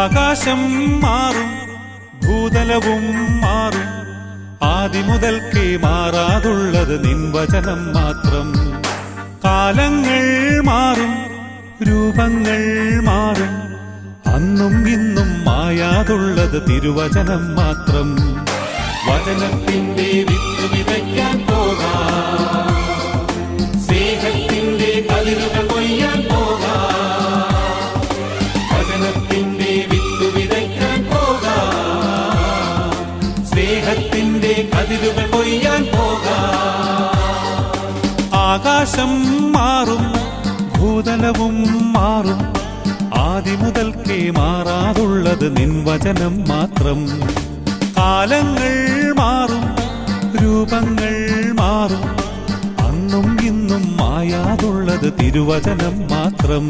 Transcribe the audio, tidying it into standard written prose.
ആകാശം മാറും, ഭൂതലവും മാറും, ആദിമുതൽക്കേ മാറാതുള്ളത് നിൻ വചനം മാത്രം. കാലങ്ങൾ മാറും, രൂപങ്ങൾ മാറും, അന്നും ഇന്നും മായാതുള്ളത് തിരുവചനം മാത്രം. വചനത്തിന്റെ വിത്ത് വിതയ്ക്കാൻ പോകാം, സ്നേഹത്തിന്റെ കതിരുകൾ കൊയ്യാൻ പോകാം. വചനത്തിന്റെ വിത്ത് വിതയ്ക്കാൻ പോകാം, സ്നേഹത്തിന്റെ കതിരുകൾ കൊയ്യാൻ പോകാം. ആകാശം മാറും, ഭൂതലവും മാറും, ആദിമുതൽക്കേ മാറാതുള്ളത് നിൻ വചനം മാത്രം. കാലങ്ങൾ മാറും, രൂപങ്ങൾ മാറും, അന്നും ഇന്നും മായാതുള്ളത് തിരുവചനം മാത്രം.